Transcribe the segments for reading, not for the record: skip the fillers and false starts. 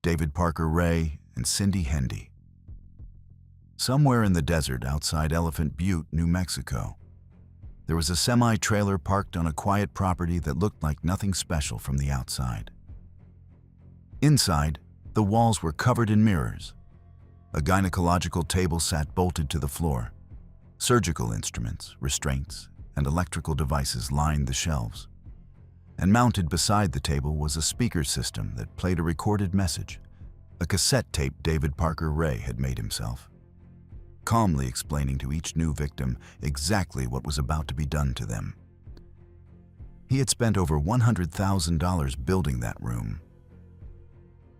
David Parker Ray, and Cindy Hendy. Somewhere in the desert outside Elephant Butte, New Mexico, there was a semi-trailer parked on a quiet property that looked like nothing special from the outside. Inside, the walls were covered in mirrors. A gynecological table sat bolted to the floor. Surgical instruments, restraints, and electrical devices lined the shelves. And mounted beside the table was a speaker system that played a recorded message, a cassette tape David Parker Ray had made himself, calmly explaining to each new victim exactly what was about to be done to them. He had spent over $100,000 building that room.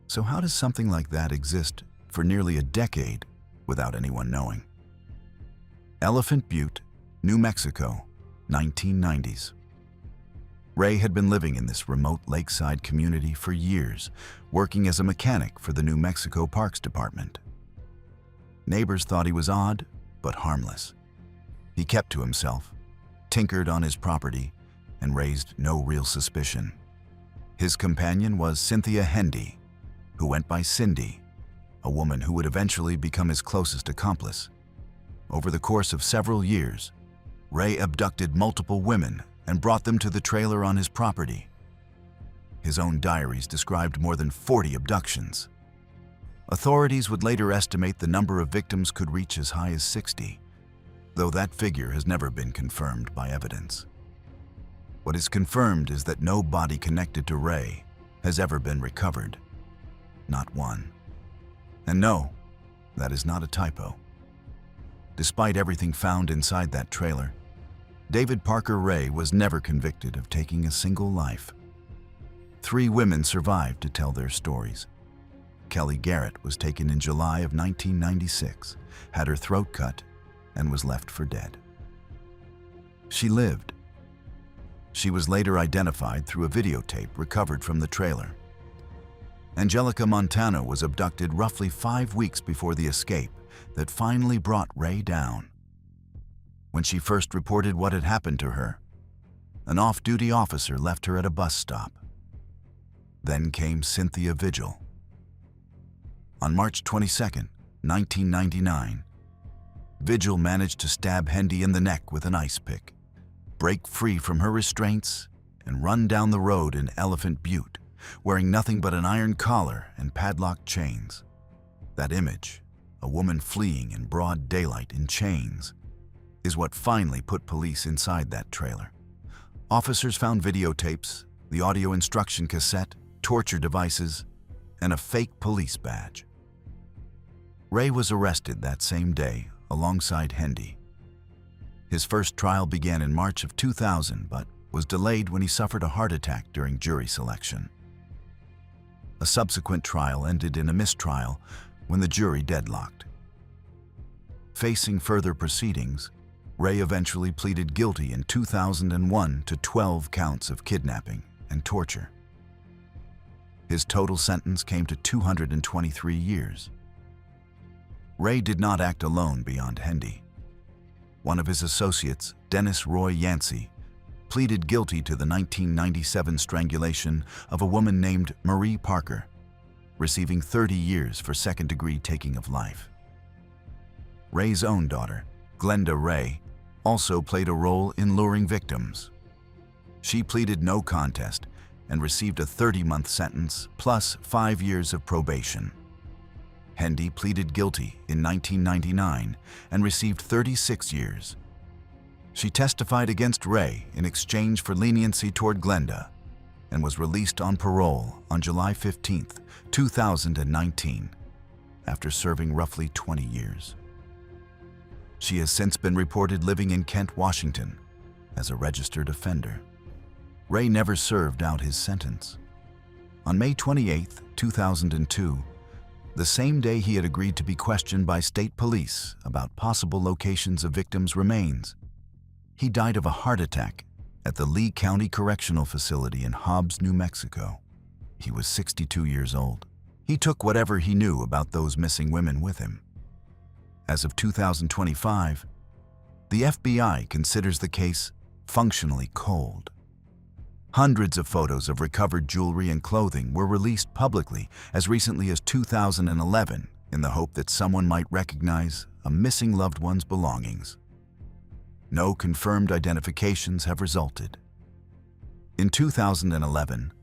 So how does something like that exist for nearly a decade without anyone knowing? Elephant Butte, New Mexico, 1990s. Ray had been living in this remote lakeside community for years, working as a mechanic for the New Mexico Parks Department. Neighbors thought he was odd, but harmless. He kept to himself, tinkered on his property, and raised no real suspicion. His companion was Cynthia Hendy, who went by Cindy, a woman who would eventually become his closest accomplice. Over the course of several years, Ray abducted multiple women and brought them to the trailer on his property. His own diaries described more than 40 abductions. Authorities would later estimate the number of victims could reach as high as 60, though that figure has never been confirmed by evidence. What is confirmed is that no body connected to Ray has ever been recovered. Not one. And no, that is not a typo. Despite everything found inside that trailer, David Parker Ray was never convicted of taking a single life. 3 women survived to tell their stories. Kelly Garrett was taken in July of 1996, had her throat cut, and was left for dead. She lived. She was later identified through a videotape recovered from the trailer. Angelica Montano was abducted roughly 5 weeks before the escape that finally brought Ray down. When she first reported what had happened to her, an off-duty officer left her at a bus stop. Then came Cynthia Vigil. On March 22, 1999, Vigil managed to stab Hendy in the neck with an ice pick, break free from her restraints, and run down the road in Elephant Butte, wearing nothing but an iron collar and padlocked chains. That image, a woman fleeing in broad daylight in chains, is what finally put police inside that trailer. Officers found videotapes, the audio instruction cassette, torture devices, and a fake police badge. Ray was arrested that same day alongside Hendy. His first trial began in March of 2000, but was delayed when he suffered a heart attack during jury selection. A subsequent trial ended in a mistrial when the jury deadlocked. Facing further proceedings, Ray eventually pleaded guilty in 2001 to 12 counts of kidnapping and torture. His total sentence came to 223 years. Ray did not act alone beyond Hendy. One of his associates, Dennis Roy Yancey, pleaded guilty to the 1997 strangulation of a woman named Marie Parker, receiving 30 years for second-degree taking of life. Ray's own daughter, Glenda Ray, also played a role in luring victims. She pleaded no contest and received a 30-month sentence plus 5 years of probation. Hendy pleaded guilty in 1999 and received 36 years. She testified against Ray in exchange for leniency toward Glenda and was released on parole on July 15, 2019, after serving roughly 20 years. She has since been reported living in Kent, Washington, as a registered offender. Ray never served out his sentence. On May 28, 2002, the same day he had agreed to be questioned by state police about possible locations of victims' remains, he died of a heart attack at the Lee County Correctional Facility in Hobbs, New Mexico. He was 62 years old. He took whatever he knew about those missing women with him. As of 2025, the FBI considers the case functionally cold. Hundreds of photos of recovered jewelry and clothing were released publicly as recently as 2011 in the hope that someone might recognize a missing loved one's belongings. No confirmed identifications have resulted. In 2011,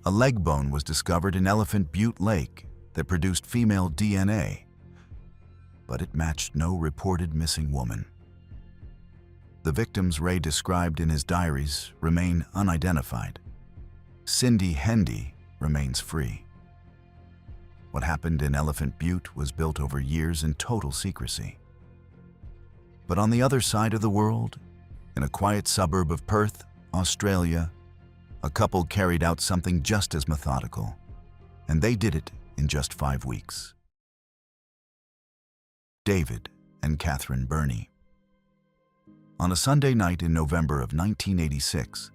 a leg bone was discovered in Elephant Butte Lake that produced female DNA, but it matched no reported missing woman. The victims Ray described in his diaries remain unidentified. Cindy Hendy remains free. What happened in Elephant Butte was built over years in total secrecy. But on the other side of the world, in a quiet suburb of Perth, Australia, a couple carried out something just as methodical, and they did it in just 5 weeks. David and Catherine Burney. On a Sunday night in November of 1986,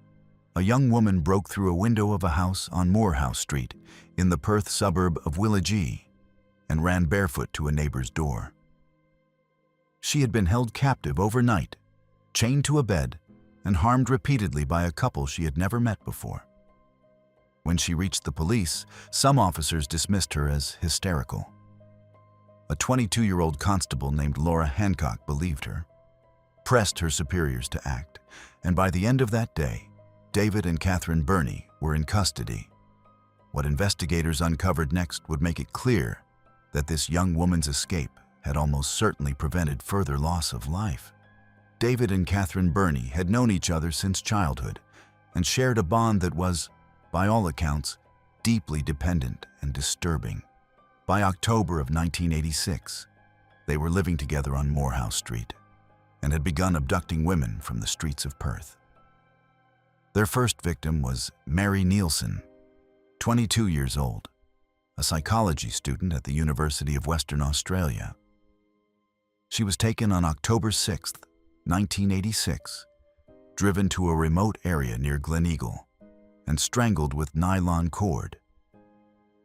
a young woman broke through a window of a house on Moorhouse Street in the Perth suburb of Willagee and ran barefoot to a neighbor's door. She had been held captive overnight, chained to a bed, and harmed repeatedly by a couple she had never met before. When she reached the police, some officers dismissed her as hysterical. A 22-year-old constable named Laura Hancock believed her, pressed her superiors to act, and by the end of that day, David and Catherine Burney were in custody. What investigators uncovered next would make it clear that this young woman's escape had almost certainly prevented further loss of life. David and Catherine Burney had known each other since childhood and shared a bond that was, by all accounts, deeply dependent and disturbing. By October of 1986, they were living together on Moorhouse Street and had begun abducting women from the streets of Perth. Their first victim was Mary Nielsen, 22 years old, a psychology student at the University of Western Australia. She was taken on October 6, 1986, driven to a remote area near Gleneagle, and strangled with nylon cord.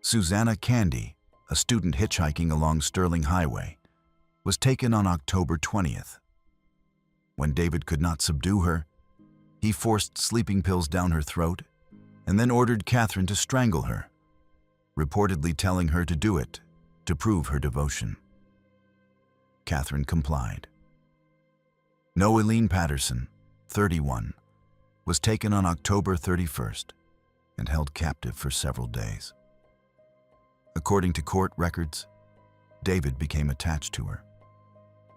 Susanna Candy, a student hitchhiking along Sterling Highway, was taken on October 20th. When David could not subdue her, he forced sleeping pills down her throat and then ordered Catherine to strangle her, reportedly telling her to do it to prove her devotion. Catherine complied. Noeline Patterson, 31, was taken on October 31st and held captive for several days. According to court records, David became attached to her,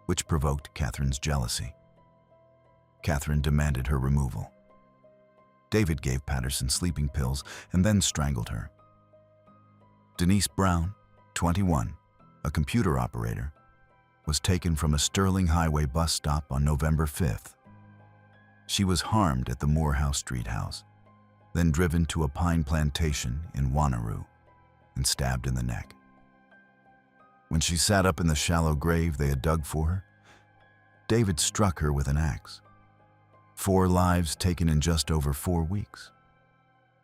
which provoked Catherine's jealousy. Catherine demanded her removal. David gave Patterson sleeping pills and then strangled her. Denise Brown, 21, a computer operator, was taken from a Sterling Highway bus stop on November 5th. She was harmed at the Moorhouse Street house, then driven to a pine plantation in Wanneroo and stabbed in the neck. When she sat up in the shallow grave they had dug for her, David struck her with an axe. 4 lives taken in just over 4 weeks.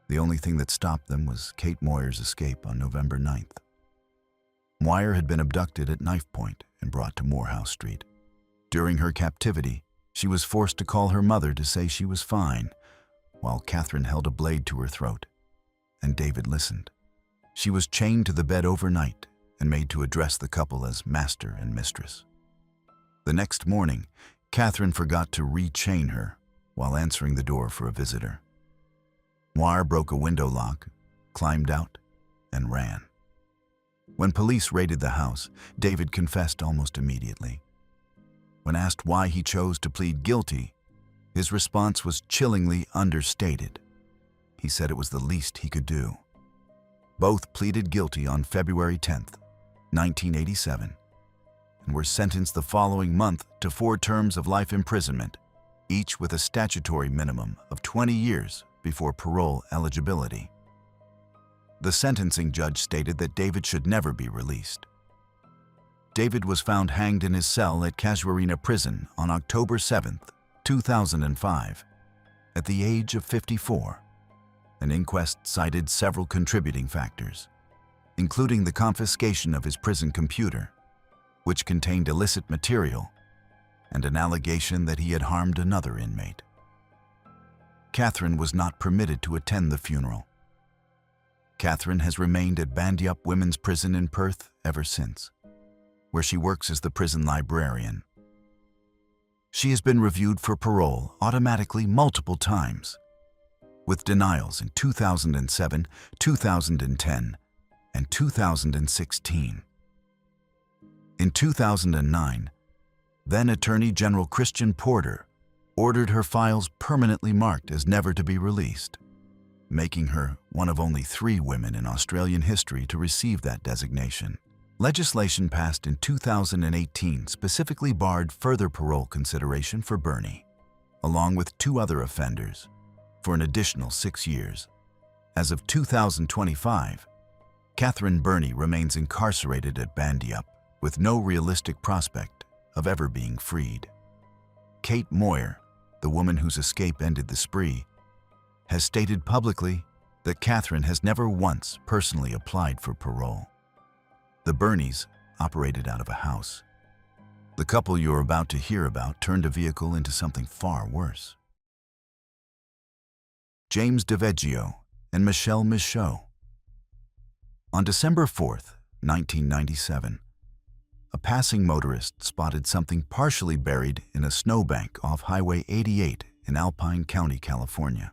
The only thing that stopped them was Kate Moyer's escape on November 9th. Moyer had been abducted at knife point and brought to Moorhouse Street. During her captivity, she was forced to call her mother to say she was fine, while Catherine held a blade to her throat, and David listened. She was chained to the bed overnight and made to address the couple as master and mistress. The next morning, Catherine forgot to re-chain her while answering the door for a visitor. Moyer broke a window lock, climbed out, and ran. When police raided the house, David confessed almost immediately. When asked why he chose to plead guilty, his response was chillingly understated. He said it was the least he could do. Both pleaded guilty on February 10th, 1987, and were sentenced the following month to 4 terms of life imprisonment, each with a statutory minimum of 20 years before parole eligibility. The sentencing judge stated that David should never be released. David was found hanged in his cell at Casuarina Prison on October 7, 2005, at the age of 54. An inquest cited several contributing factors, including the confiscation of his prison computer, which contained illicit material, and an allegation that he had harmed another inmate. Catherine was not permitted to attend the funeral. Catherine has remained at Bundy Women's Prison in Perth ever since, where she works as the prison librarian. She has been reviewed for parole automatically multiple times, with denials in 2007, 2010, and 2016. In 2009, then Attorney General Christian Porter ordered her files permanently marked as never to be released, making her one of only 3 women in Australian history to receive that designation. Legislation passed in 2018 specifically barred further parole consideration for Bundy, along with 2 other offenders, for an additional 6 years. As of 2025, Catherine Bundy remains incarcerated at Bundy with no realistic prospect of ever being freed. Kate Moyer, the woman whose escape ended the spree, has stated publicly that Catherine has never once personally applied for parole. The Bundys operated out of a house. The couple you're about to hear about turned a vehicle into something far worse. James DiVeggio and Michelle Michaud. On December 4th, 1997, a passing motorist spotted something partially buried in a snowbank off Highway 88 in Alpine County, California.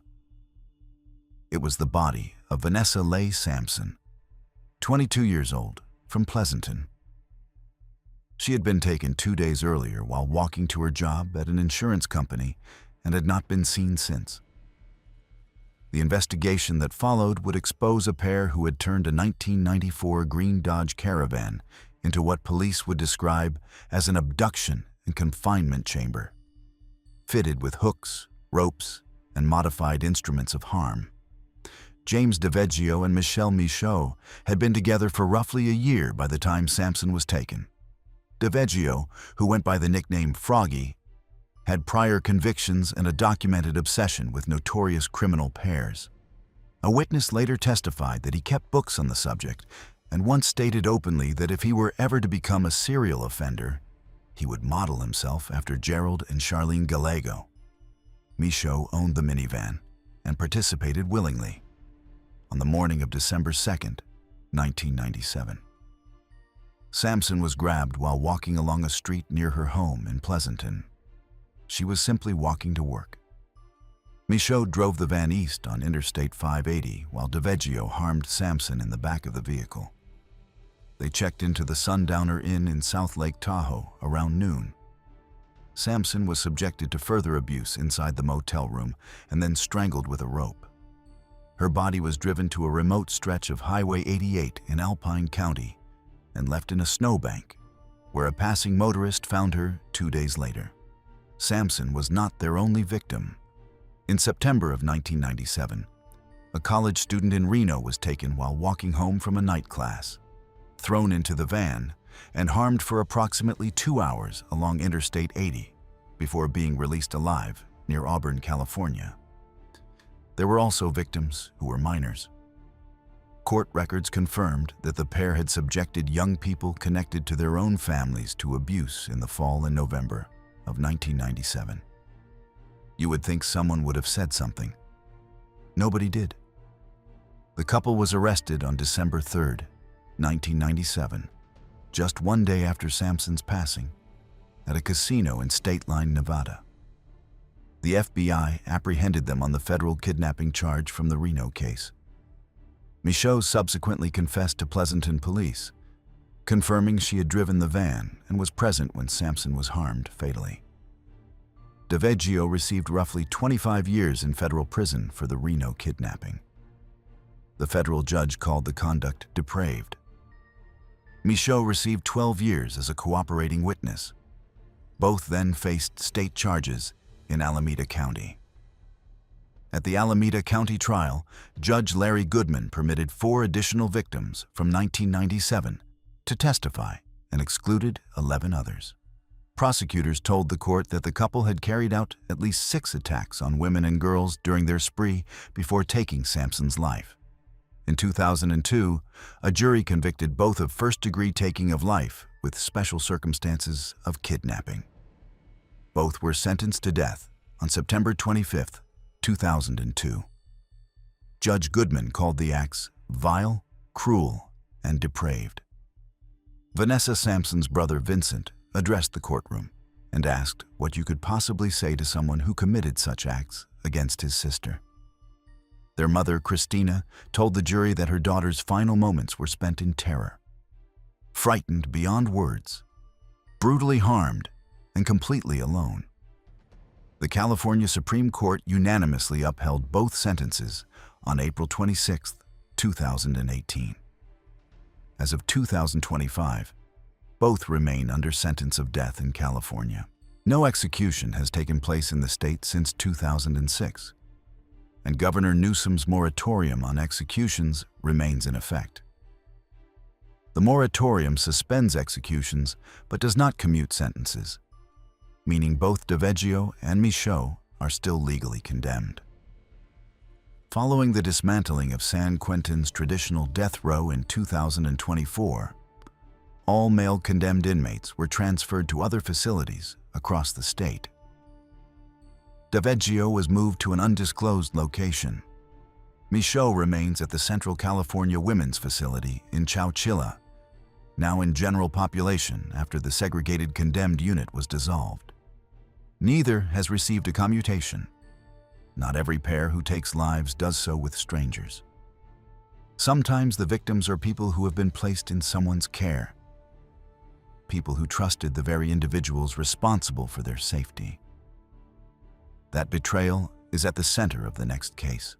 It was the body of Vanessa Leigh Sampson, 22 years old, from Pleasanton. She had been taken 2 days earlier while walking to her job at an insurance company and had not been seen since. The investigation that followed would expose a pair who had turned a 1994 green Dodge Caravan into what police would describe as an abduction and confinement chamber, fitted with hooks, ropes, and modified instruments of harm. James DiVeggio and Michelle Michaud had been together for roughly a year by the time Sampson was taken. DiVeggio, who went by the nickname Froggy, had prior convictions and a documented obsession with notorious criminal pairs. A witness later testified that he kept books on the subject and once stated openly that if he were ever to become a serial offender, he would model himself after Gerald and Charlene Gallego. Michaud owned the minivan and participated willingly. On the morning of December 2nd, 1997, Sampson was grabbed while walking along a street near her home in Pleasanton. She was simply walking to work. Michaud drove the van east on Interstate 580 while DiVeggio harmed Sampson in the back of the vehicle. They checked into the Sundowner Inn in South Lake Tahoe around noon. Sampson was subjected to further abuse inside the motel room and then strangled with a rope. Her body was driven to a remote stretch of Highway 88 in Alpine County and left in a snowbank, where a passing motorist found her 2 days later. Sampson was not their only victim. In September of 1997, a college student in Reno was taken while walking home from a night class, thrown into the van, and harmed for approximately 2 hours along Interstate 80 before being released alive near Auburn, California. There were also victims who were minors. Court records confirmed that the pair had subjected young people connected to their own families to abuse in the fall and November of 1997. You would think someone would have said something. Nobody did. The couple was arrested on December 3rd, 1997, just 1 day after Sampson's passing, at a casino in State Line, Nevada. The FBI apprehended them on the federal kidnapping charge from the Reno case. Michaud subsequently confessed to Pleasanton police, confirming she had driven the van and was present when Sampson was harmed fatally. DiVeggio received roughly 25 years in federal prison for the Reno kidnapping. The federal judge called the conduct depraved. Michaud received 12 years as a cooperating witness. Both then faced state charges in Alameda County. At the Alameda County trial, Judge Larry Goodman permitted 4 additional victims from 1997 to testify and excluded 11 others. Prosecutors told the court that the couple had carried out at least 6 attacks on women and girls during their spree before taking Sampson's life. In 2002, a jury convicted both of first-degree taking of life with special circumstances of kidnapping. Both were sentenced to death on September 25, 2002. Judge Goodman called the acts vile, cruel, and depraved. Vanessa Sampson's brother Vincent addressed the courtroom and asked what you could possibly say to someone who committed such acts against his sister. Their mother, Christina, told the jury that her daughter's final moments were spent in terror, frightened beyond words, brutally harmed, and completely alone. The California Supreme Court unanimously upheld both sentences on April 26, 2018. As of 2025, both remain under sentence of death in California. No execution has taken place in the state since 2006, and Governor Newsom's moratorium on executions remains in effect. The moratorium suspends executions but does not commute sentences, meaning both DiVeggio and Michaud are still legally condemned. Following the dismantling of San Quentin's traditional death row in 2024, all male condemned inmates were transferred to other facilities across the state. DiVeggio was moved to an undisclosed location. Michaud remains at the Central California Women's Facility in Chowchilla, now in general population after the segregated condemned unit was dissolved. Neither has received a commutation. Not every pair who takes lives does so with strangers. Sometimes the victims are people who have been placed in someone's care, people who trusted the very individuals responsible for their safety. That betrayal is at the center of the next case.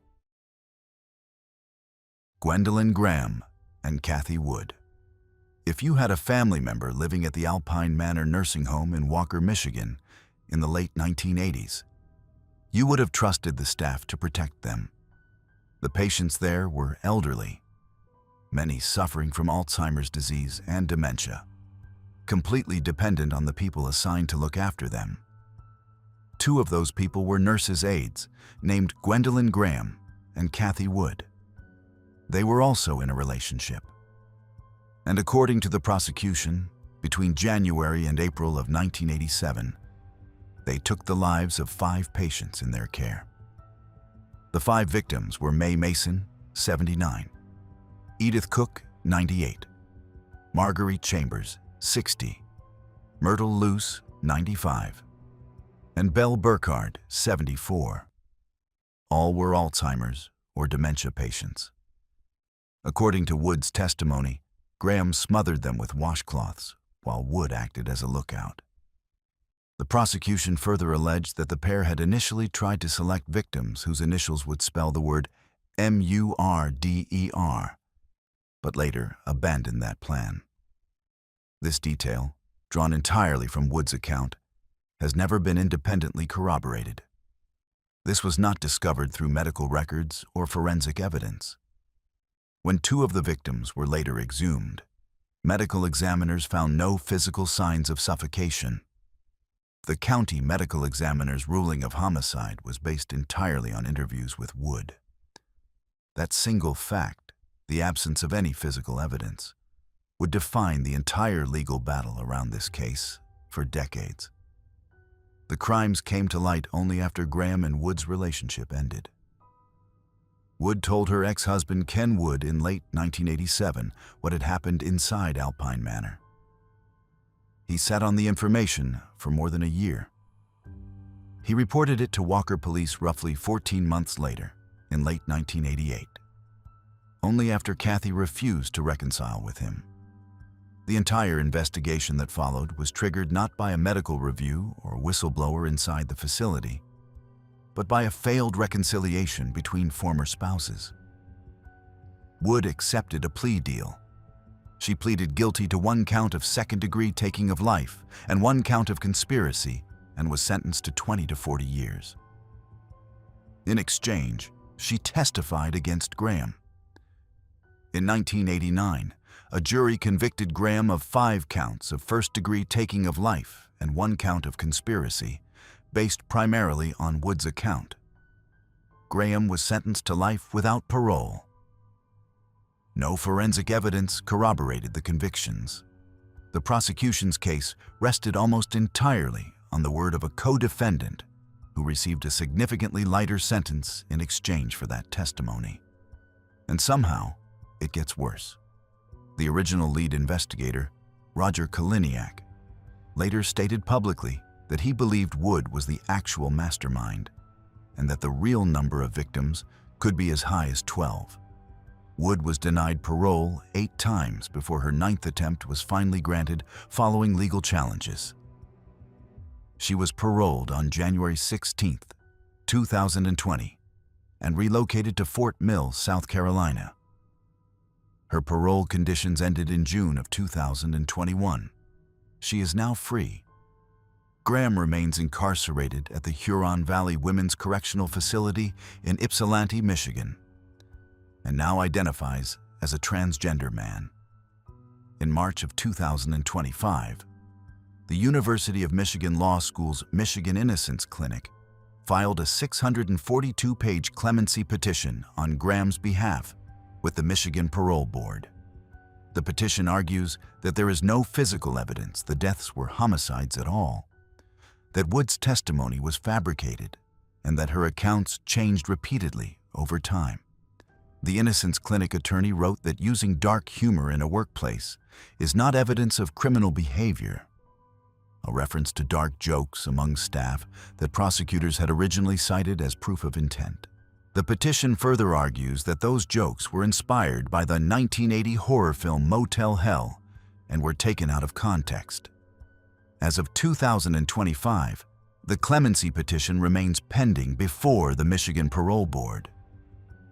Gwendolyn Graham and Kathy Wood. If you had a family member living at the Alpine Manor nursing home in Walker, Michigan in the late 1980s, you would have trusted the staff to protect them. The patients there were elderly, many suffering from Alzheimer's disease and dementia, completely dependent on the people assigned to look after them. Two of those people were nurses' aides named Gwendolyn Graham and Kathy Wood. They were also in a relationship. And according to the prosecution, between January and April of 1987, they took the lives of 5 patients in their care. The 5 victims were Mae Mason, 79, Edith Cook, 98, Marguerite Chambers, 60, Myrtle Luce, 95, and Belle Burkhardt, 74. All were Alzheimer's or dementia patients. According to Wood's testimony, Graham smothered them with washcloths while Wood acted as a lookout. The prosecution further alleged that the pair had initially tried to select victims whose initials would spell the word MURDER, but later abandoned that plan. This detail, drawn entirely from Wood's account, has never been independently corroborated. This was not discovered through medical records or forensic evidence. When 2 of the victims were later exhumed, medical examiners found no physical signs of suffocation. The county medical examiner's ruling of homicide was based entirely on interviews with Wood. That single fact, the absence of any physical evidence, would define the entire legal battle around this case for decades. The crimes came to light only after Graham and Wood's relationship ended. Wood told her ex-husband Ken Wood in late 1987 what had happened inside Alpine Manor. He sat on the information for more than a year. He reported it to Walker Police roughly 14 months later, in late 1988, only after Kathy refused to reconcile with him. The entire investigation that followed was triggered not by a medical review or whistleblower inside the facility, but by a failed reconciliation between former spouses. Wood accepted a plea deal. She pleaded guilty to 1 count of second-degree taking of life and 1 count of conspiracy and was sentenced to 20 to 40 years. In exchange, she testified against Graham. In 1989, a jury convicted Graham of 5 counts of first-degree taking of life and 1 count of conspiracy, based primarily on Wood's account. Graham was sentenced to life without parole. No forensic evidence corroborated the convictions. The prosecution's case rested almost entirely on the word of a co-defendant who received a significantly lighter sentence in exchange for that testimony. And somehow, it gets worse. The original lead investigator, Roger Kaliniak, later stated publicly that he believed Wood was the actual mastermind and that the real number of victims could be as high as 12. Wood was denied parole 8 times before her 9th attempt was finally granted following legal challenges. She was paroled on January 16, 2020, and relocated to Fort Mill, South Carolina. Her parole conditions ended in June of 2021. She is now free. Graham remains incarcerated at the Huron Valley Women's Correctional Facility in Ypsilanti, Michigan, and now identifies as a transgender man. In March of 2025, the University of Michigan Law School's Michigan Innocence Clinic filed a 642-page clemency petition on Graham's behalf with the Michigan Parole Board. The petition argues that there is no physical evidence the deaths were homicides at all, that Wood's testimony was fabricated, and that her accounts changed repeatedly over time. The Innocence Clinic attorney wrote that using dark humor in a workplace is not evidence of criminal behavior, a reference to dark jokes among staff that prosecutors had originally cited as proof of intent. The petition further argues that those jokes were inspired by the 1980 horror film Motel Hell and were taken out of context. As of 2025, the clemency petition remains pending before the Michigan Parole Board.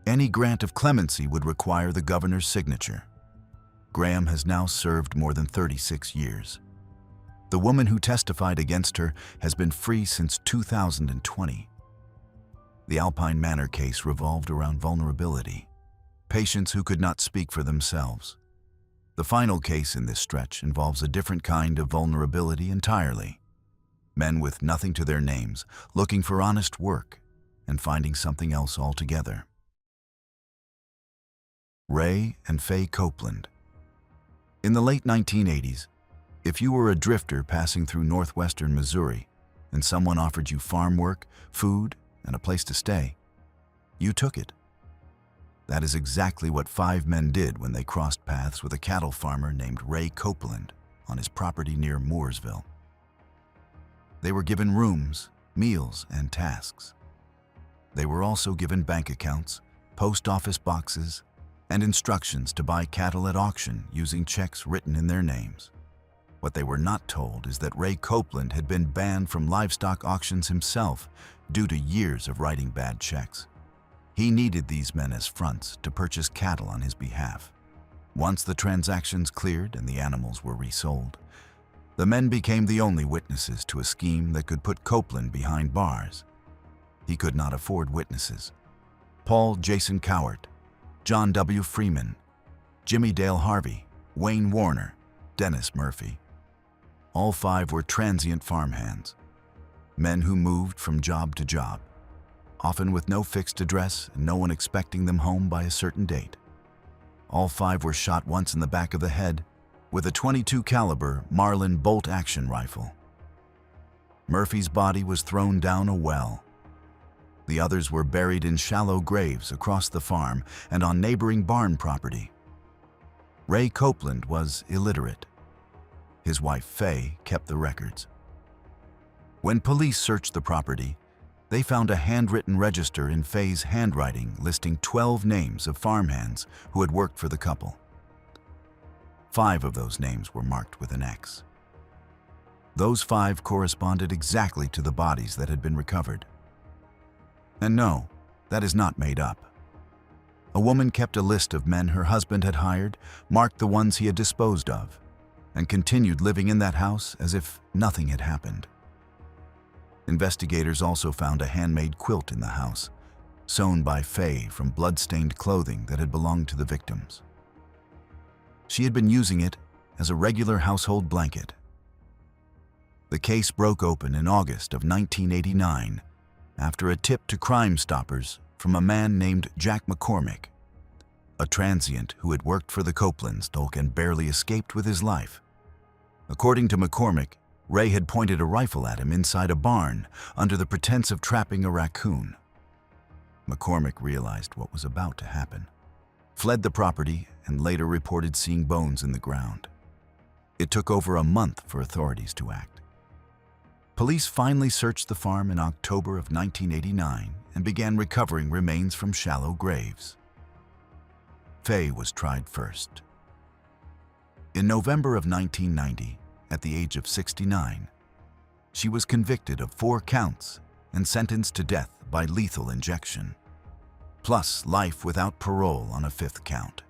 Any grant of clemency would require the governor's signature. Graham has now served more than 36 years. The woman who testified against her has been free since 2020. The Alpine Manor case revolved around vulnerability, patients who could not speak for themselves. The final case in this stretch involves a different kind of vulnerability entirely. Men with nothing to their names, looking for honest work and finding something else altogether. Ray and Faye Copeland. In the late 1980s, if you were a drifter passing through northwestern Missouri and someone offered you farm work, food, and a place to stay, you took it. That is exactly what 5 men did when they crossed paths with a cattle farmer named Ray Copeland on his property near Mooresville. They were given rooms, meals, and tasks. They were also given bank accounts, post office boxes, and instructions to buy cattle at auction using checks written in their names. What they were not told is that Ray Copeland had been banned from livestock auctions himself due to years of writing bad checks. He needed these men as fronts to purchase cattle on his behalf. Once the transactions cleared and the animals were resold, the men became the only witnesses to a scheme that could put Copeland behind bars. He could not afford witnesses. Paul Jason Cowart, John W. Freeman, Jimmy Dale Harvey, Wayne Warner, Dennis Murphy. All 5 were transient farmhands, men who moved from job to job, often with no fixed address and no one expecting them home by a certain date. All 5 were shot once in the back of the head with a .22 caliber Marlin bolt-action rifle. Murphy's body was thrown down a well. The others were buried in shallow graves across the farm and on neighboring barn property. Ray Copeland was illiterate. His wife, Faye, kept the records. When police searched the property, they found a handwritten register in Faye's handwriting listing 12 names of farmhands who had worked for the couple. 5 of those names were marked with an X. Those 5 corresponded exactly to the bodies that had been recovered. And no, that is not made up. A woman kept a list of men her husband had hired, marked the ones he had disposed of, and continued living in that house as if nothing had happened. Investigators also found a handmade quilt in the house, sewn by Faye from blood-stained clothing that had belonged to the victims. She had been using it as a regular household blanket. The case broke open in August of 1989 after a tip to Crime Stoppers from a man named Jack McCormick, a transient who had worked for the Copelands and barely escaped with his life. According to McCormick, Ray had pointed a rifle at him inside a barn under the pretense of trapping a raccoon. McCormick realized what was about to happen, fled the property, and later reported seeing bones in the ground. It took over a month for authorities to act. Police finally searched the farm in October of 1989 and began recovering remains from shallow graves. Faye was tried first. In November of 1990, at the age of 69, she was convicted of 4 counts and sentenced to death by lethal injection, plus life without parole on a 5th count.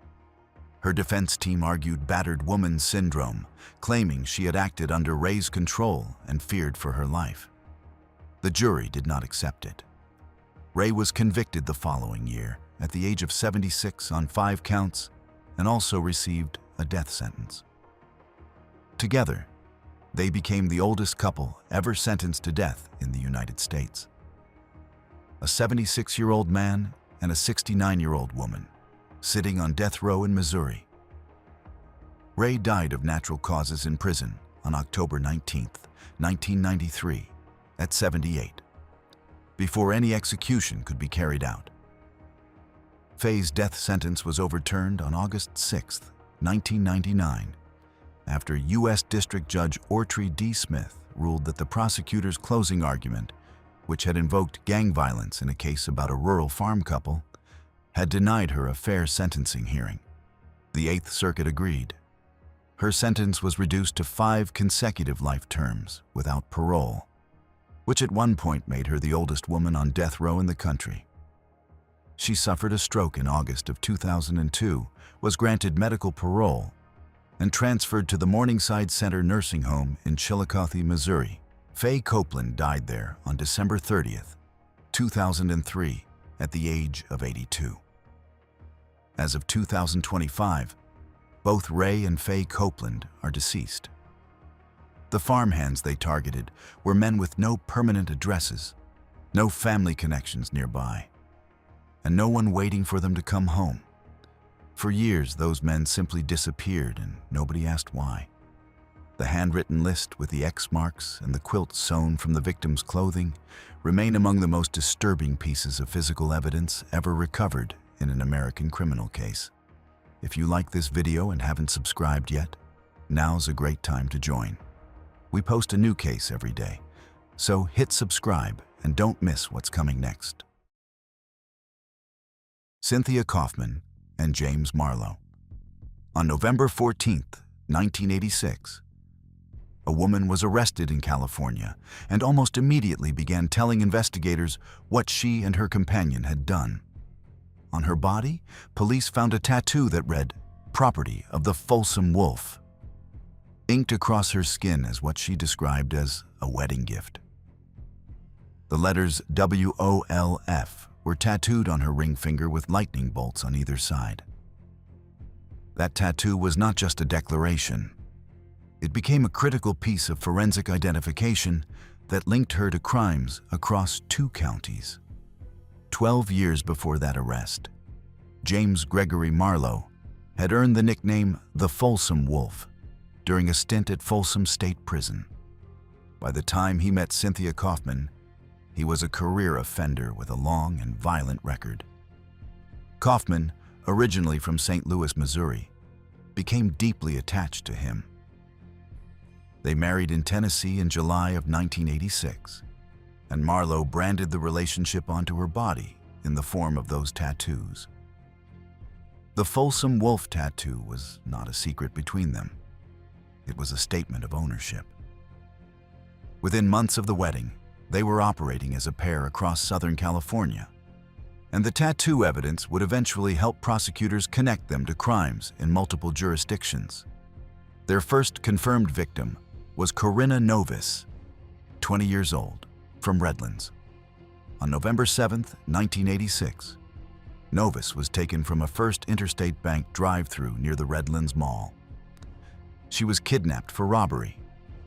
Her defense team argued battered woman syndrome, claiming she had acted under Ray's control and feared for her life. The jury did not accept it. Ray was convicted the following year, at the age of 76, on 5 counts, and also received a death sentence. Together, they became the oldest couple ever sentenced to death in the United States. A 76-year-old man and a 69-year-old woman, sitting on death row in Missouri. Ray died of natural causes in prison on October 19, 1993, at 78, before any execution could be carried out. Faye's death sentence was overturned on August 6, 1999, after U.S. District Judge Ortree D. Smith ruled that the prosecutor's closing argument, which had invoked gang violence in a case about a rural farm couple, had denied her a fair sentencing hearing. The 8th Circuit agreed. Her sentence was reduced to 5 consecutive life terms without parole, which at one point made her the oldest woman on death row in the country. She suffered a stroke in August of 2002, was granted medical parole, and transferred to the Morningside Center nursing home in Chillicothe, Missouri. Faye Copeland died there on December 30, 2003, at the age of 82. As of 2025, both Ray and Faye Copeland are deceased. The farmhands they targeted were men with no permanent addresses, no family connections nearby, and no one waiting for them to come home. For years, those men simply disappeared and nobody asked why. The handwritten list with the X marks and the quilt sewn from the victim's clothing remain among the most disturbing pieces of physical evidence ever recovered in an American criminal case. If you like this video and haven't subscribed yet, now's a great time to join. We post a new case every day, so hit subscribe and don't miss what's coming next. Cynthia Kaufman and James Marlowe. On November 14, 1986, a woman was arrested in California and almost immediately began telling investigators what she and her companion had done. On her body, police found a tattoo that read, "Property of the Folsom Wolf," inked across her skin as what she described as a wedding gift. The letters WOLF were tattooed on her ring finger with lightning bolts on either side. That tattoo was not just a declaration. It became a critical piece of forensic identification that linked her to crimes across 2 counties. 12 years before that arrest, James Gregory Marlowe had earned the nickname the Folsom Wolf during a stint at Folsom State Prison. By the time he met Cynthia Kaufman, he was a career offender with a long and violent record. Kaufman, originally from St. Louis, Missouri, became deeply attached to him. They married in Tennessee in July of 1986, and Marlowe branded the relationship onto her body in the form of those tattoos. The Folsom Wolf tattoo was not a secret between them. It was a statement of ownership. Within months of the wedding, they were operating as a pair across Southern California, and the tattoo evidence would eventually help prosecutors connect them to crimes in multiple jurisdictions. Their first confirmed victim was Corinna Novis, 20 years old, from Redlands. On November 7, 1986, Novis was taken from a First Interstate Bank drive-thru near the Redlands Mall. She was kidnapped for robbery,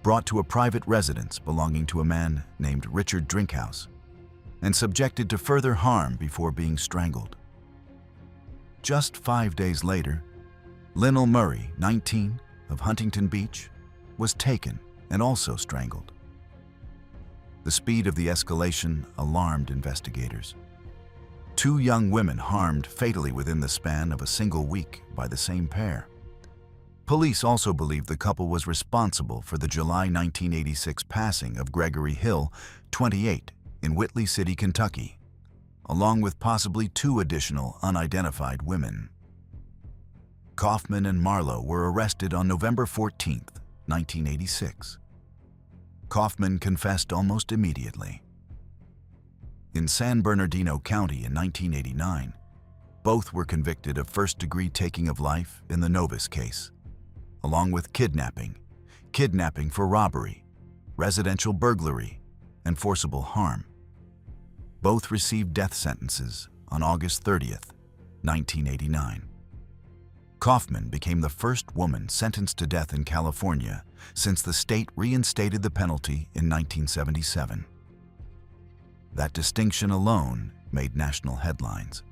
brought to a private residence belonging to a man named Richard Drinkhouse, and subjected to further harm before being strangled. Just 5 days later, Lynnell Murray, 19, of Huntington Beach, was taken and also strangled. The speed of the escalation alarmed investigators. 2 young women harmed fatally within the span of a single week by the same pair. Police also believe the couple was responsible for the July 1986 passing of Gregory Hill, 28, in Whitley City, Kentucky, along with possibly 2 additional unidentified women. Kaufman and Marlowe were arrested on November 14, 1986. Kaufman confessed almost immediately. In San Bernardino County in 1989, both were convicted of first-degree taking of life in the Novus case, along with kidnapping, kidnapping for robbery, residential burglary, and forcible harm. Both received death sentences on August 30, 1989. Kaufman became the first woman sentenced to death in California since the state reinstated the penalty in 1977. That distinction alone made national headlines.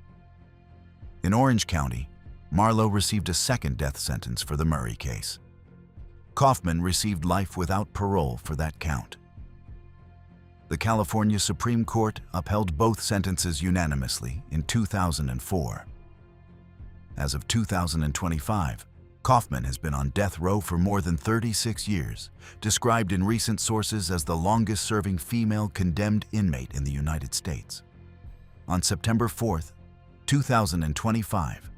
In Orange County, Marlowe received a second death sentence for the Murray case. Kaufman received life without parole for that count. The California Supreme Court upheld both sentences unanimously in 2004. As of 2025, Kaufman has been on death row for more than 36 years, described in recent sources as the longest-serving female condemned inmate in the United States. On September 4, 2025,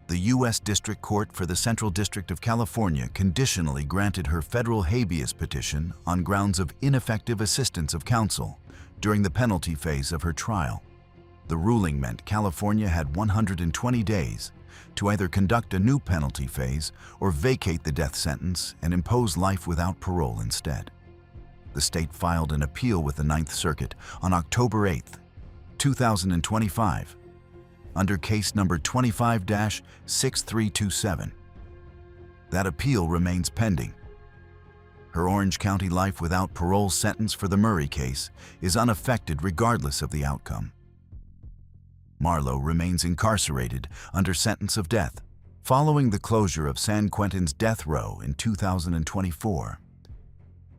the U.S. District Court for the Central District of California conditionally granted her federal habeas petition on grounds of ineffective assistance of counsel during the penalty phase of her trial. The ruling meant California had 120 days to either conduct a new penalty phase or vacate the death sentence and impose life without parole instead. The state filed an appeal with the Ninth Circuit on October 8, 2025, under case number 25-6327. That appeal remains pending. Her Orange County life without parole sentence for the Murray case is unaffected regardless of the outcome. Marlowe remains incarcerated under sentence of death following the closure of San Quentin's death row in 2024.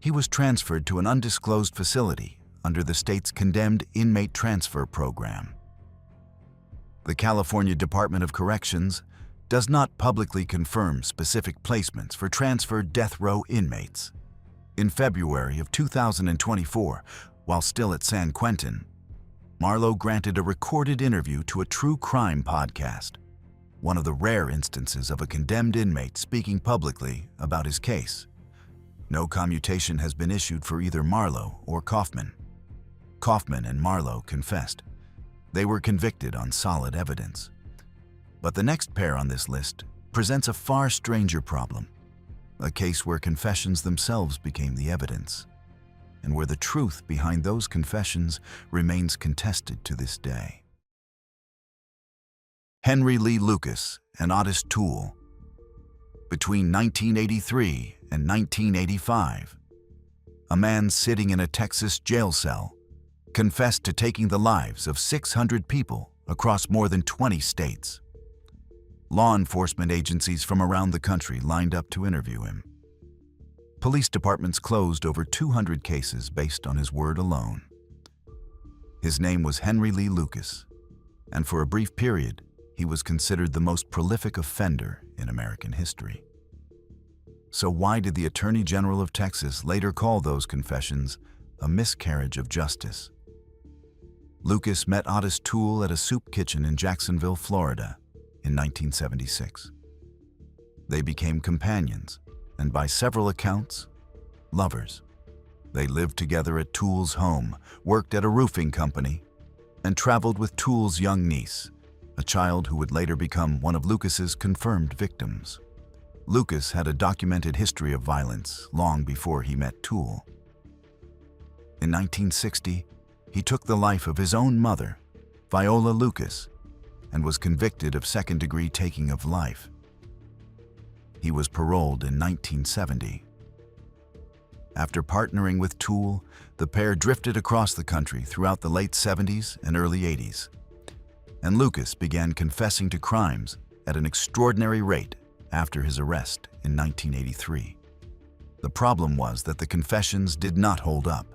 He was transferred to an undisclosed facility under the state's condemned inmate transfer program. The California Department of Corrections does not publicly confirm specific placements for transferred death row inmates. In February of 2024, while still at San Quentin, Marlowe granted a recorded interview to a true crime podcast, one of the rare instances of a condemned inmate speaking publicly about his case. No commutation has been issued for either Marlowe or Kaufman. Kaufman and Marlowe confessed. They were convicted on solid evidence. But the next pair on this list presents a far stranger problem, a case where confessions themselves became the evidence, and where the truth behind those confessions remains contested to this day. Henry Lee Lucas and Otis Toole. Between 1983 and 1985, a man sitting in a Texas jail cell confessed to taking the lives of 600 people across more than 20 states. Law enforcement agencies from around the country lined up to interview him. Police departments closed over 200 cases based on his word alone. His name was Henry Lee Lucas, and for a brief period, he was considered the most prolific offender in American history. So why did the Attorney General of Texas later call those confessions a miscarriage of justice? Lucas met Otis Toole at a soup kitchen in Jacksonville, Florida, in 1976. They became companions, and by several accounts, lovers. They lived together at Toole's home, worked at a roofing company, and traveled with Toole's young niece, a child who would later become one of Lucas's confirmed victims. Lucas had a documented history of violence long before he met Toole. In 1960, he took the life of his own mother, Viola Lucas, and was convicted of second-degree taking of life. He was paroled in 1970. After partnering with Toole, the pair drifted across the country throughout the late 70s and early 80s, and Lucas began confessing to crimes at an extraordinary rate after his arrest in 1983. The problem was that the confessions did not hold up.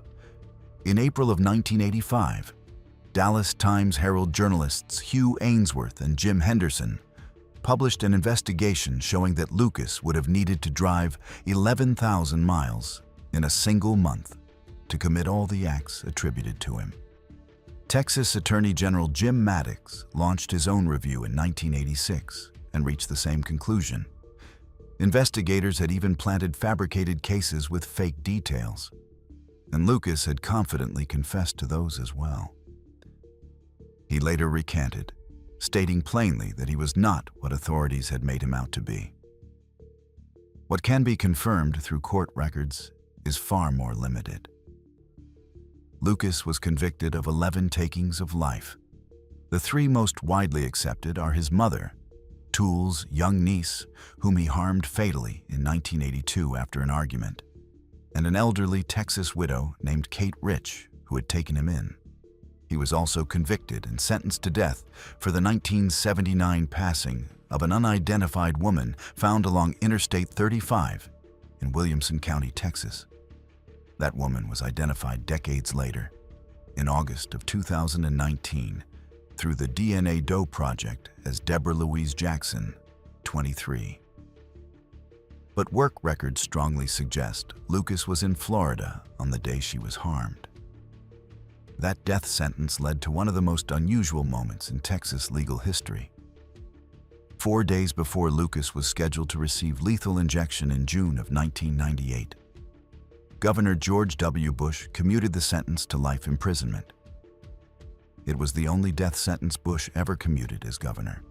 In April of 1985, Dallas Times-Herald journalists Hugh Ainsworth and Jim Henderson published an investigation showing that Lucas would have needed to drive 11,000 miles in a single month to commit all the acts attributed to him. Texas Attorney General Jim Maddox launched his own review in 1986 and reached the same conclusion. Investigators had even planted fabricated cases with fake details, and Lucas had confidently confessed to those as well. He later recanted, stating plainly that he was not what authorities had made him out to be. What can be confirmed through court records is far more limited. Lucas was convicted of 11 takings of life. The three most widely accepted are his mother, Toole's young niece, whom he harmed fatally in 1982 after an argument, and an elderly Texas widow named Kate Rich, who had taken him in. He was also convicted and sentenced to death for the 1979 passing of an unidentified woman found along Interstate 35 in Williamson County, Texas. That woman was identified decades later, in August of 2019, through the DNA Doe Project as Deborah Louise Jackson, 23. But work records strongly suggest Lucas was in Florida on the day she was harmed. That death sentence led to one of the most unusual moments in Texas legal history. 4 days before Lucas was scheduled to receive lethal injection in June of 1998, Governor George W. Bush commuted the sentence to life imprisonment. It was the only death sentence Bush ever commuted as governor.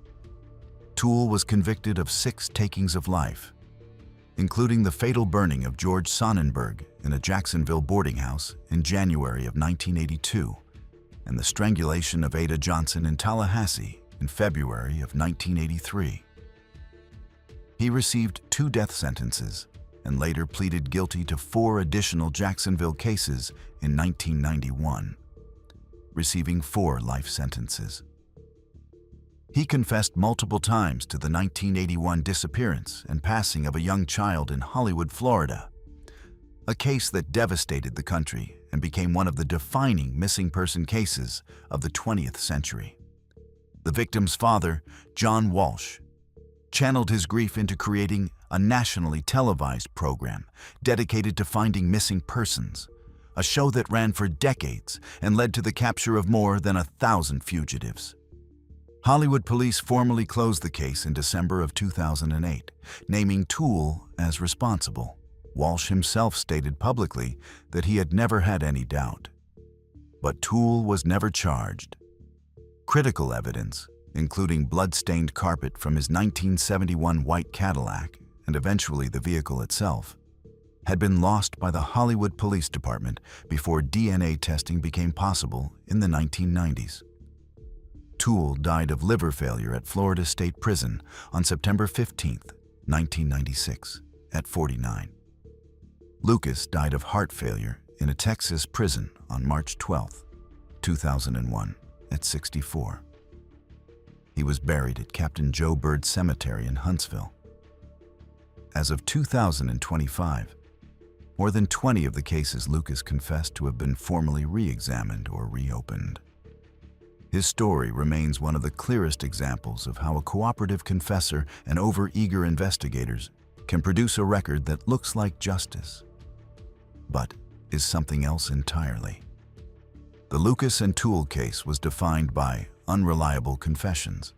Toole was convicted of 6 takings of life, including the fatal burning of George Sonnenberg in a Jacksonville boarding house in January of 1982, and the strangulation of Ada Johnson in Tallahassee in February of 1983. He received 2 death sentences and later pleaded guilty to 4 additional Jacksonville cases in 1991, receiving 4 life sentences. He confessed multiple times to the 1981 disappearance and passing of a young child in Hollywood, Florida, a case that devastated the country and became one of the defining missing person cases of the 20th century. The victim's father, John Walsh, channeled his grief into creating a nationally televised program dedicated to finding missing persons, a show that ran for decades and led to the capture of more than 1,000 fugitives. Hollywood police formally closed the case in December of 2008, naming Toole as responsible. Walsh himself stated publicly that he had never had any doubt. But Toole was never charged. Critical evidence, including blood-stained carpet from his 1971 white Cadillac and eventually the vehicle itself, had been lost by the Hollywood Police Department before DNA testing became possible in the 1990s. Toole died of liver failure at Florida State Prison on September 15, 1996, at 49. Lucas died of heart failure in a Texas prison on March 12, 2001, at 64. He was buried at Captain Joe Bird Cemetery in Huntsville. As of 2025, more than 20 of the cases Lucas confessed to have been formally re-examined or reopened. His story remains one of the clearest examples of how a cooperative confessor and over-eager investigators can produce a record that looks like justice, but is something else entirely. The Lucas and Toole case was defined by unreliable confessions.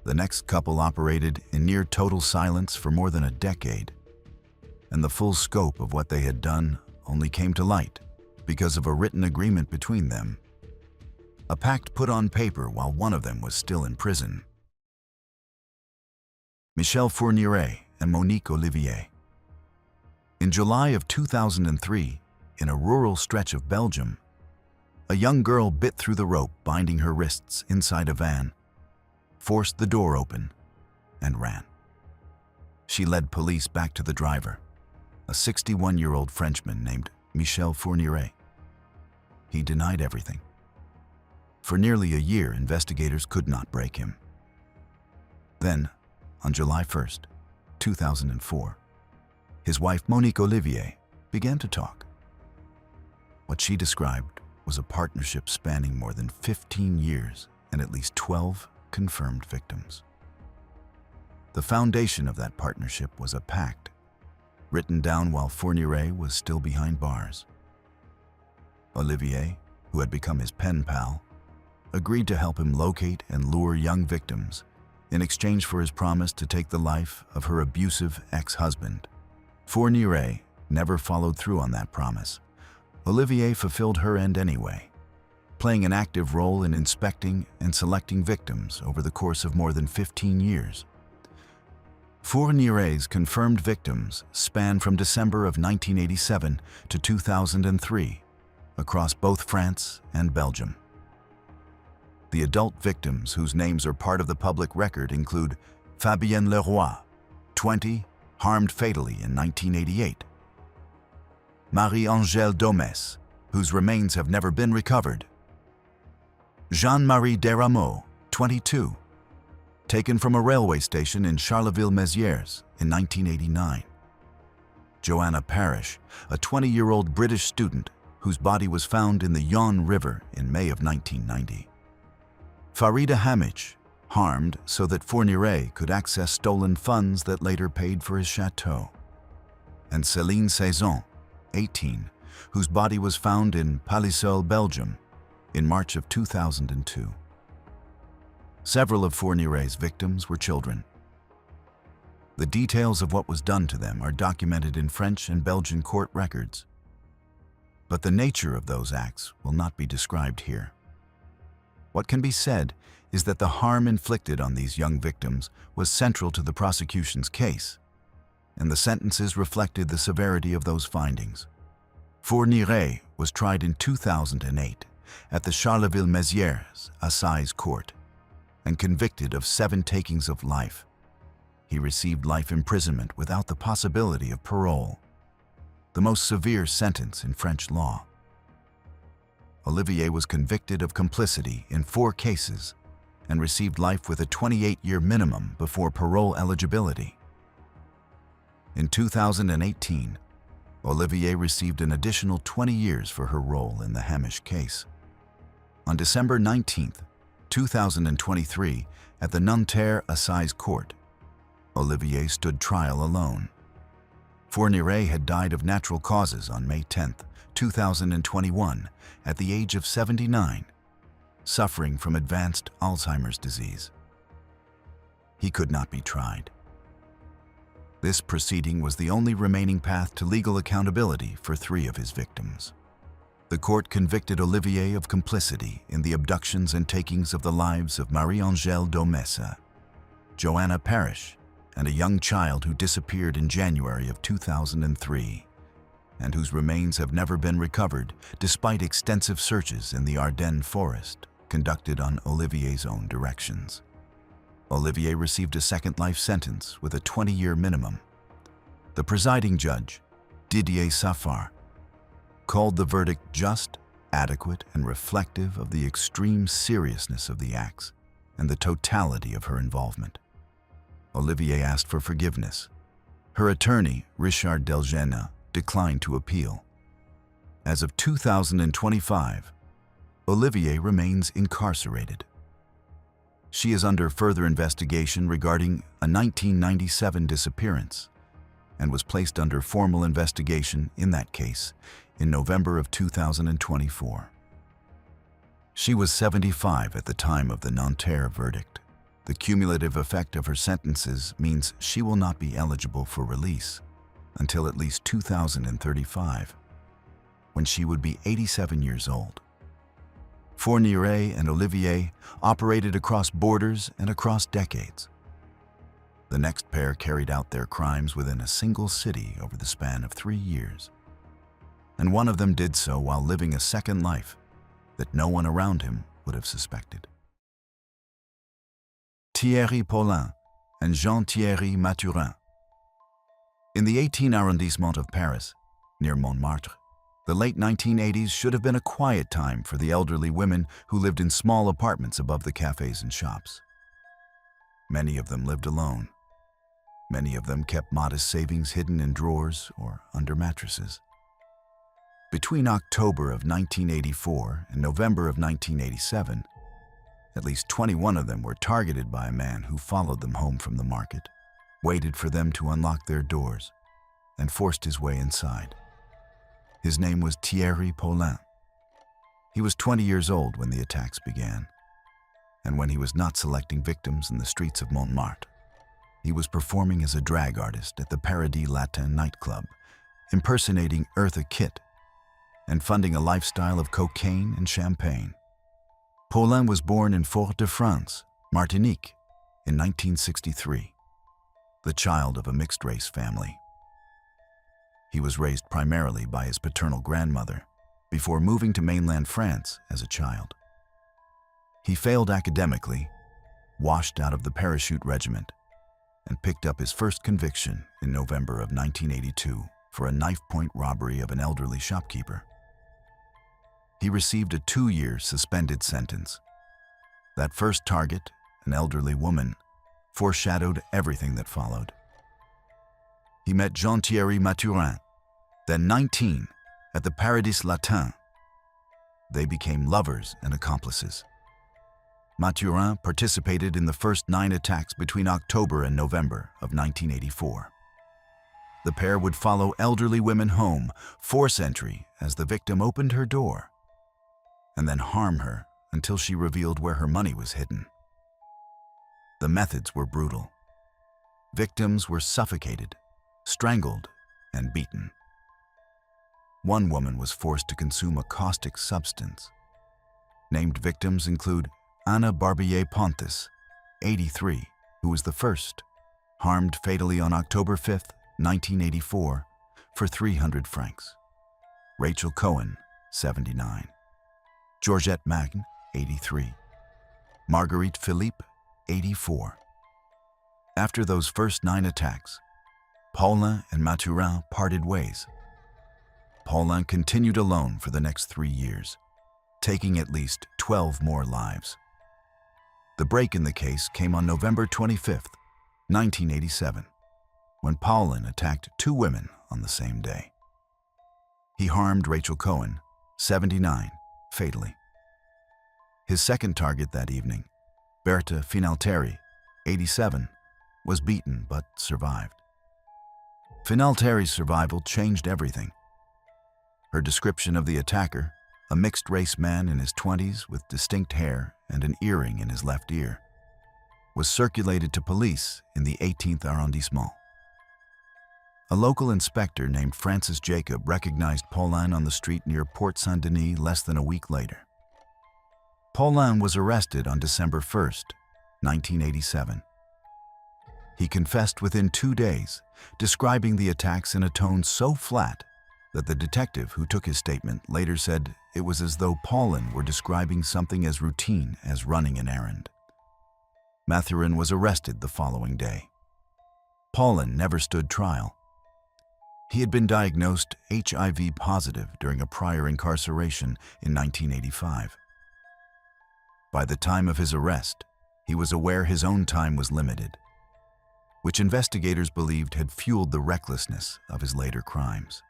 The next couple operated in near total silence for more than a decade, and the full scope of what they had done only came to light because of a written agreement between them, a pact put on paper while one of them was still in prison. Michel Fourniret and Monique Olivier. In July of 2003, in a rural stretch of Belgium, a young girl bit through the rope binding her wrists inside a van, forced the door open, and ran. She led police back to the driver, a 61-year-old Frenchman named Michel Fourniret. He denied everything. For nearly a year, investigators could not break him. Then, on July 1, 2004, his wife Monique Olivier began to talk. What she described was a partnership spanning more than 15 years and at least 12 confirmed victims. The foundation of that partnership was a pact, written down while Fourniret was still behind bars. Olivier, who had become his pen pal, agreed to help him locate and lure young victims in exchange for his promise to take the life of her abusive ex-husband. Fourniret never followed through on that promise. Olivier fulfilled her end anyway, playing an active role in inspecting and selecting victims over the course of more than 15 years. Fourniret's confirmed victims span from December of 1987 to 2003 across both France and Belgium. The adult victims whose names are part of the public record include Fabienne Leroy, 20, harmed fatally in 1988; Marie-Angèle Domès, whose remains have never been recovered; Jean-Marie Desrameaux, 22, taken from a railway station in Charleville-Mézières in 1989; Joanna Parrish, a 20-year-old British student whose body was found in the Yonne River in May of 1990; Farida Hamich, harmed so that Fourniret could access stolen funds that later paid for his chateau; and Céline Saison, 18, whose body was found in Palaiseau, Belgium, in March of 2002. Several of Fourniret's victims were children. The details of what was done to them are documented in French and Belgian court records, but the nature of those acts will not be described here. What can be said is that the harm inflicted on these young victims was central to the prosecution's case, and the sentences reflected the severity of those findings. Fourniret was tried in 2008 at the Charleville-Mézières Assize Court and convicted of 7 takings of life. He received life imprisonment without the possibility of parole, the most severe sentence in French law. Olivier was convicted of complicity in 4 cases and received life with a 28-year minimum before parole eligibility. In 2018, Olivier received an additional 20 years for her role in the Hamish case. On December 19, 2023, at the Nanterre Assize Court, Olivier stood trial alone. Fourniret had died of natural causes on May 10, 2021, at the age of 79, suffering from advanced Alzheimer's disease. He could not be tried. This proceeding was the only remaining path to legal accountability for 3 of his victims. The court convicted Olivier of complicity in the abductions and takings of the lives of Marie-Angèle Domès, Joanna Parrish, and a young child who disappeared in January of 2003, and whose remains have never been recovered despite extensive searches in the Ardennes forest conducted on Olivier's own directions. Olivier received a second life sentence with a 20-year minimum. The presiding judge, Didier Safar, called the verdict just, adequate, and reflective of the extreme seriousness of the acts and the totality of her involvement. Olivier asked for forgiveness. Her attorney, Richard Delgena, declined to appeal. As of 2025, Olivier remains incarcerated. She is under further investigation regarding a 1997 disappearance and was placed under formal investigation in that case in November of 2024. She was 75 at the time of the Nanterre verdict. The cumulative effect of her sentences means she will not be eligible for release until at least 2035, when she would be 87 years old. Fourniret and Olivier operated across borders and across decades. The next pair carried out their crimes within a single city over the span of 3 years, and one of them did so while living a second life that no one around him would have suspected. Thierry Paulin and Jean-Thierry Mathurin. In the 18th arrondissement of Paris, near Montmartre, the late 1980s should have been a quiet time for the elderly women who lived in small apartments above the cafes and shops. Many of them lived alone. Many of them kept modest savings hidden in drawers or under mattresses. Between October of 1984 and November of 1987, at least 21 of them were targeted by a man who followed them home from the market, waited for them to unlock their doors, and forced his way inside. His name was Thierry Paulin. He was 20 years old when the attacks began, and when he was not selecting victims in the streets of Montmartre, he was performing as a drag artist at the Paradis Latin nightclub, impersonating Eartha Kitt, and funding a lifestyle of cocaine and champagne. Paulin was born in Fort-de-France, Martinique, in 1963, the child of a mixed-race family. He was raised primarily by his paternal grandmother before moving to mainland France as a child. He failed academically, washed out of the parachute regiment, and picked up his first conviction in November of 1982 for a knife-point robbery of an elderly shopkeeper. He received a 2-year suspended sentence. That first target, an elderly woman, foreshadowed everything that followed. He met Jean-Thierry Mathurin, then 19, at the Paradis Latin. They became lovers and accomplices. Mathurin participated in the first 9 attacks between October and November of 1984. The pair would follow elderly women home, force entry as the victim opened her door, and then harm her until she revealed where her money was hidden. The methods were brutal. Victims were suffocated, strangled, and beaten. One woman was forced to consume a caustic substance. Named victims include Anna Barbier-Pontis, 83, who was the first, harmed fatally on October 5, 1984, for 300 francs. Rachel Cohen, 79. Georgette Magne, 83. Marguerite Philippe, 84. After those first 9 attacks, Paulin and Mathurin parted ways. Paulin continued alone for the next 3 years, taking at least 12 more lives. The break in the case came on November 25, 1987, when Paulin attacked 2 women on the same day. He harmed Rachel Cohen, 79, fatally. His second target that evening, Berta Finalteri, 87, was beaten but survived. Finalteri's survival changed everything. Her description of the attacker, a mixed-race man in his 20s with distinct hair and an earring in his left ear, was circulated to police in the 18th arrondissement. A local inspector named Francis Jacob recognized Paulin on the street near Port Saint-Denis less than a week later. Paulin was arrested on December 1, 1987. He confessed within 2 days, describing the attacks in a tone so flat that the detective who took his statement later said it was as though Paulin were describing something as routine as running an errand. Mathurin was arrested the following day. Paulin never stood trial. He had been diagnosed HIV positive during a prior incarceration in 1985. By the time of his arrest, he was aware his own time was limited, which investigators believed had fueled the recklessness of his later crimes.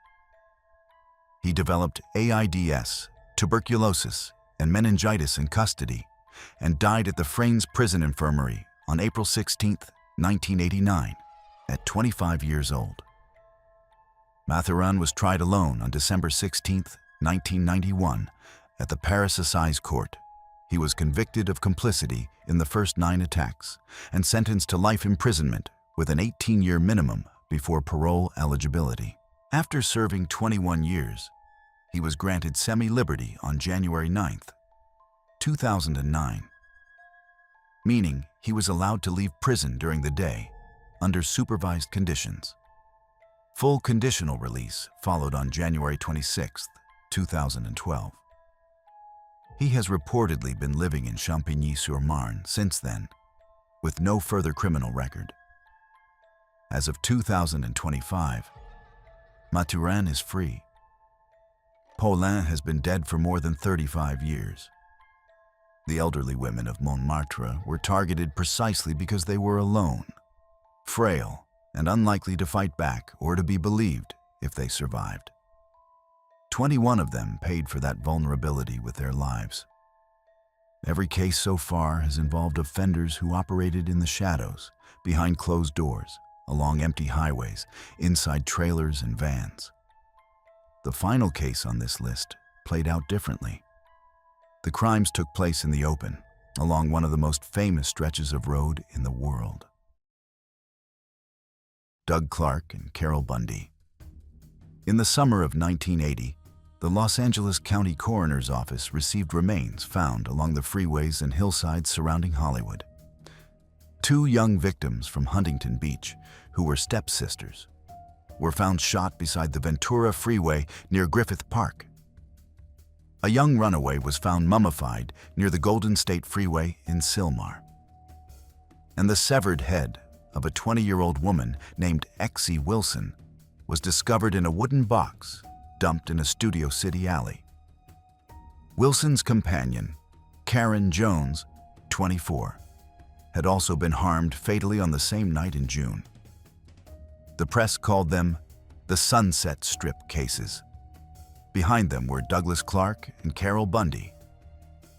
He developed AIDS, tuberculosis, and meningitis in custody, and died at the Fraines Prison Infirmary on April 16, 1989, at 25 years old. Mathurin was tried alone on December 16, 1991, at the Paris Assize Court. He was convicted of complicity in the first 9 attacks and sentenced to life imprisonment with an 18-year minimum before parole eligibility. After serving 21 years, he was granted semi-liberty on January 9, 2009, meaning he was allowed to leave prison during the day under supervised conditions. Full conditional release followed on January 26, 2012. He has reportedly been living in Champigny-sur-Marne since then, with no further criminal record. As of 2025, Mathurin is free. Paulin has been dead for more than 35 years. The elderly women of Montmartre were targeted precisely because they were alone, frail, and unlikely to fight back or to be believed if they survived. 21 of them paid for that vulnerability with their lives. Every case so far has involved offenders who operated in the shadows, behind closed doors, along empty highways, inside trailers and vans. The final case on this list played out differently. The crimes took place in the open, along one of the most famous stretches of road in the world. Doug Clark and Carol Bundy. In the summer of 1980, the Los Angeles County Coroner's Office received remains found along the freeways and hillsides surrounding Hollywood. Two young victims from Huntington Beach, who were stepsisters, were found shot beside the Ventura Freeway near Griffith Park. A young runaway was found mummified near the Golden State Freeway in Sylmar. And the severed head of a 20-year-old woman named Exie Wilson was discovered in a wooden box dumped in a Studio City alley. Wilson's companion, Karen Jones, 24, had also been harmed fatally on the same night in June. The press called them the Sunset Strip cases. Behind them were Douglas Clark and Carol Bundy,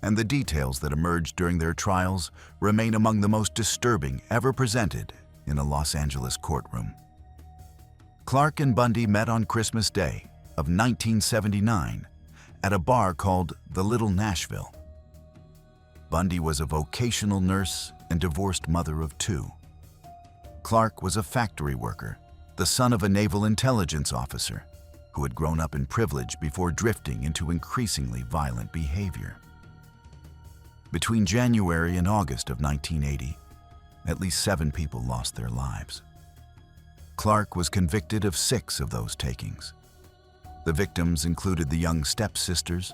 and the details that emerged during their trials remain among the most disturbing ever presented in a Los Angeles courtroom. Clark and Bundy met on Christmas Day of 1979 at a bar called the Little Nashville. Bundy was a vocational nurse and divorced mother of two. Clark was a factory worker, the son of a naval intelligence officer who had grown up in privilege before drifting into increasingly violent behavior. Between January and August of 1980, at least 7 people lost their lives. Clark was convicted of 6 of those takings. The victims included the young stepsisters,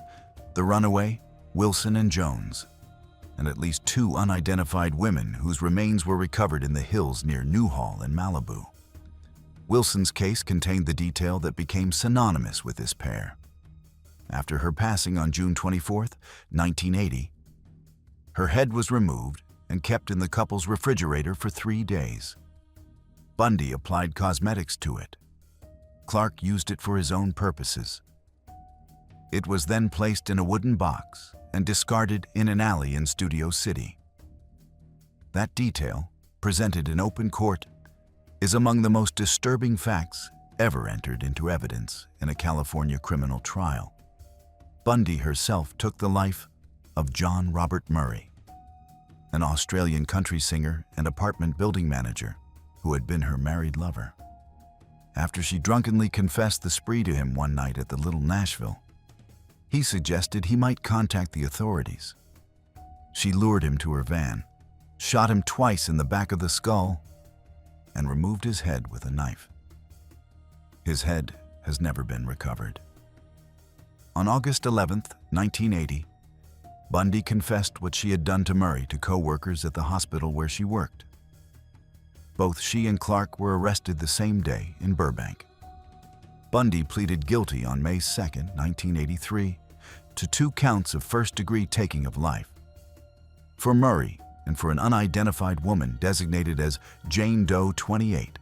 the runaway, Wilson and Jones, and at least 2 unidentified women whose remains were recovered in the hills near Newhall in Malibu. Wilson's case contained the detail that became synonymous with this pair. After her passing on June 24, 1980, her head was removed and kept in the couple's refrigerator for 3 days. Bundy applied cosmetics to it. Clark used it for his own purposes. It was then placed in a wooden box and discarded in an alley in Studio City. That detail, presented in open court, is among the most disturbing facts ever entered into evidence in a California criminal trial. Bundy herself took the life of John Robert Murray, an Australian country singer and apartment building manager who had been her married lover. After she drunkenly confessed the spree to him one night at the Little Nashville, he suggested he might contact the authorities. She lured him to her van, shot him twice in the back of the skull, and removed his head with a knife. His head has never been recovered. On August 11, 1980, Bundy confessed what she had done to Murray to co-workers at the hospital where she worked. Both she and Clark were arrested the same day in Burbank. Bundy pleaded guilty on May 2, 1983, to 2 counts of first-degree taking of life. For Murray, and for an unidentified woman designated as Jane Doe 28.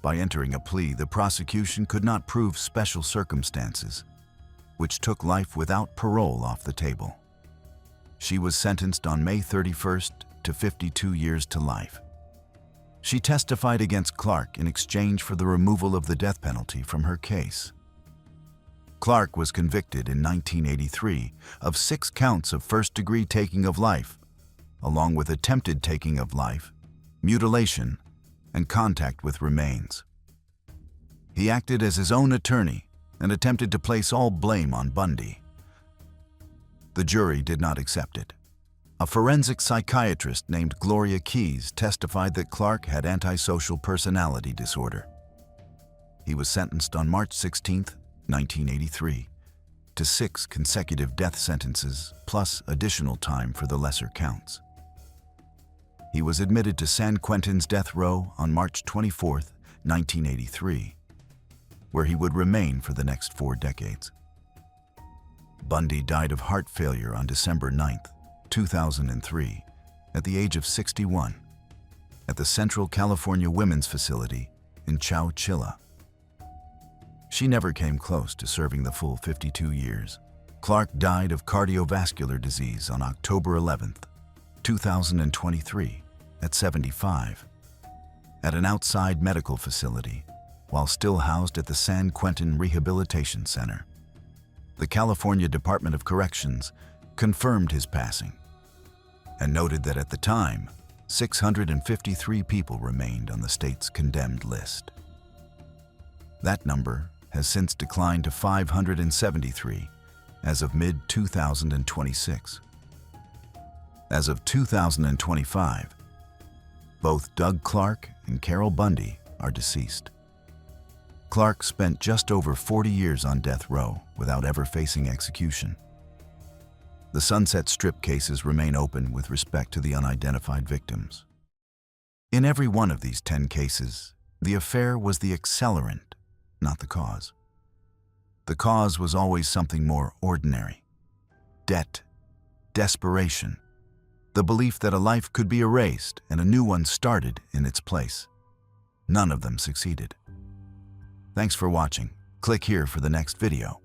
By entering a plea, the prosecution could not prove special circumstances, which took life without parole off the table. She was sentenced on May 31st to 52 years to life. She testified against Clark in exchange for the removal of the death penalty from her case. Clark was convicted in 1983 of 6 counts of first-degree taking of life, along with attempted taking of life, mutilation, and contact with remains. He acted as his own attorney and attempted to place all blame on Bundy. The jury did not accept it. A forensic psychiatrist named Gloria Keys testified that Clark had antisocial personality disorder. He was sentenced on March 16, 1983, to 6 consecutive death sentences plus additional time for the lesser counts. He was admitted to San Quentin's death row on March 24, 1983, where he would remain for the next 4 decades. Bundy died of heart failure on December 9, 2003, at the age of 61. at the Central California Women's Facility in Chowchilla. She never came close to serving the full 52 years. Clark died of cardiovascular disease on October 11, 2023, at 75, at an outside medical facility, while still housed at the San Quentin Rehabilitation Center. The California Department of Corrections confirmed his passing and noted that at the time, 653 people remained on the state's condemned list. That number has since declined to 573 as of mid-2026. As of 2025, both Doug Clark and Carol Bundy are deceased. Clark spent just over 40 years on death row without ever facing execution. The Sunset Strip cases remain open with respect to the unidentified victims. In every one of these 10 cases, the affair was the accelerant, not the cause. The cause was always something more ordinary: debt, desperation, the belief that a life could be erased and a new one started in its place. None of them succeeded. Thanks for watching. Click here for the next video.